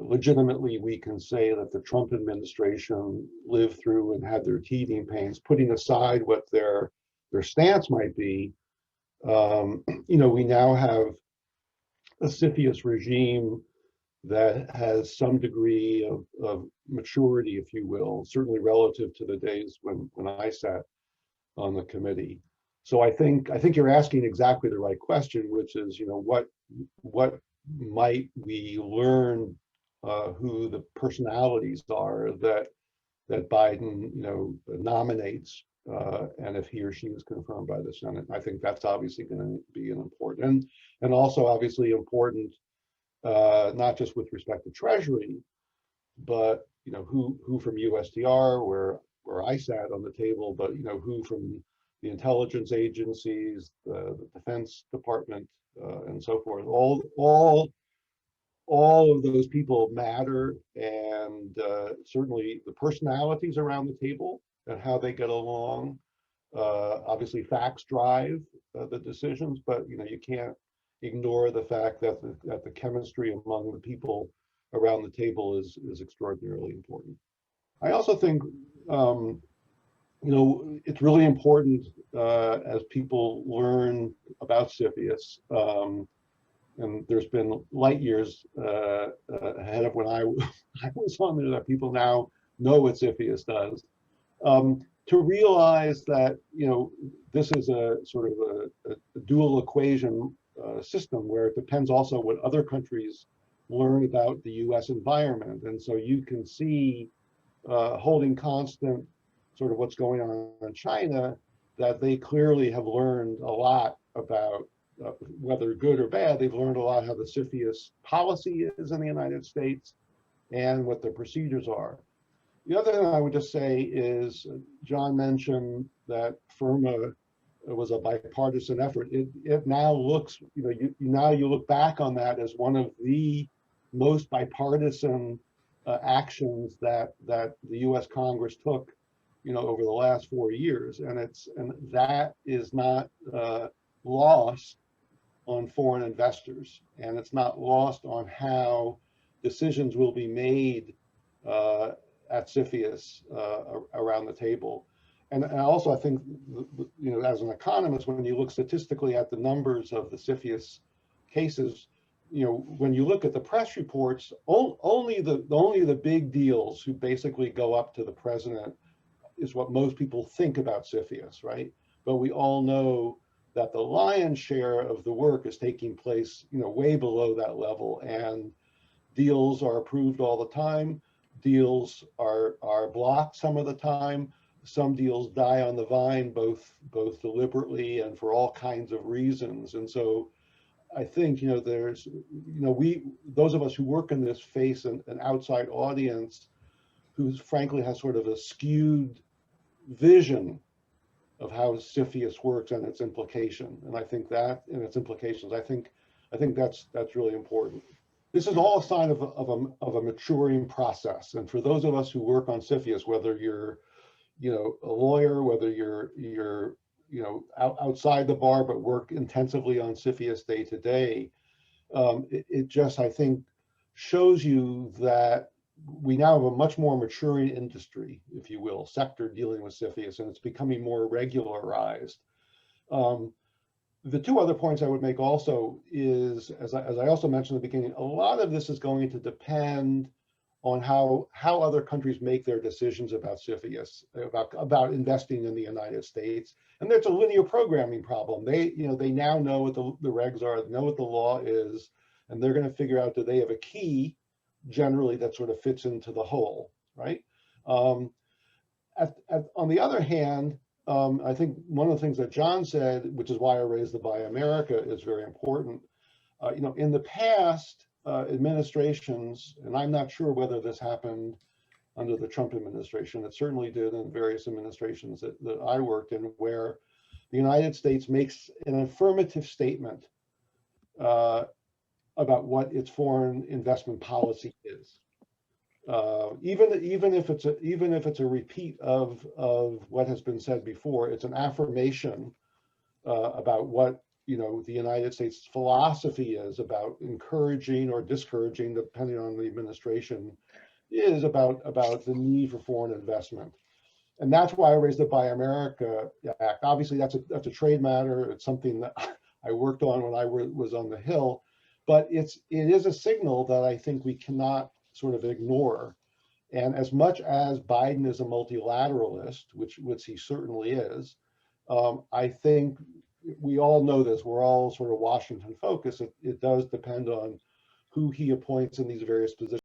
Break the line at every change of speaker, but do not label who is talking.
legitimately we can say that the Trump administration lived through and had their teething pains, putting aside what their stance might be. We now have a CFIUS regime that has some degree of maturity, if you will, certainly relative to the days when I sat on the committee. So I think you're asking exactly the right question, which is, what might we learn, who the personalities are that Biden, nominates, and if he or she is confirmed by the Senate. I think that's obviously going to be an important, and also obviously important, not just with respect to Treasury, but who from USTR, where I sat on the table, but who from the intelligence agencies, the Defense Department, and so forth. All of those people matter, and certainly the personalities around the table and how they get along. Obviously, facts drive the decisions, but you can't ignore the fact that the chemistry among the people around the table is extraordinarily important. I also think it's really important, as people learn about CFIUS, and there's been light years ahead of when I was on there, that people now know what CFIUS does, to realize that this is a sort of a dual equation system, where it depends also what other countries learn about the US environment. And so you can see, holding constant sort of what's going on in China, that they clearly have learned a lot about, whether good or bad, they've learned a lot how the CFIUS policy is in the United States and what the procedures are. The other thing I would just say is, John mentioned that FIRMA was a bipartisan effort. It now looks, now you look back on that as one of the most bipartisan actions that the U.S. Congress took, over the last 4 years, and that is not lost on foreign investors, and it's not lost on how decisions will be made at CFIUS around the table. And also, I think, as an economist, when you look statistically at the numbers of the CFIUS cases, when you look at the press reports, only the big deals who basically go up to the president is what most people think about CFIUS, right? But we all know that the lion's share of the work is taking place, way below that level, and deals are approved all the time. Deals are blocked some of the time. Some deals die on the vine, both deliberately and for all kinds of reasons. And so I think, there's, those of us who work in this face an outside audience who frankly has sort of a skewed vision of how CFIUS works and its implication. And I think that, and its implications, I think that's really important. This is all a sign of a maturing process. And for those of us who work on CFIUS, whether you're, a lawyer, whether you're outside the bar but work intensively on CFIUS day to day, it just, I think, shows you that we now have a much more maturing industry, if you will, sector dealing with CFIUS, and it's becoming more regularized. The two other points I would make also is, as I also mentioned at the beginning, a lot of this is going to depend on how other countries make their decisions about CFIUS, about investing in the United States. And there's a linear programming problem. They now know what the regs are, they know what the law is, and they're going to figure out, do they have a key generally that sort of fits into the whole, right? On the other hand, I think one of the things that John said, which is why I raised the Buy America, is very important. In the past, administrations, and I'm not sure whether this happened under the Trump administration, it certainly did in various administrations that I worked in, where the United States makes an affirmative statement about what its foreign investment policy is. Even if it's a repeat of what has been said before, it's an affirmation about what the United States philosophy is about encouraging or discouraging, depending on the administration, is about the need for foreign investment. And that's why I raised the Buy America Act. Obviously, that's a trade matter. It's something that I worked on when I was on the Hill, but it is a signal that I think we cannot sort of ignore. And as much as Biden is a multilateralist, which he certainly is, I think we all know this. We're all sort of Washington focused. It does depend on who he appoints in these various positions.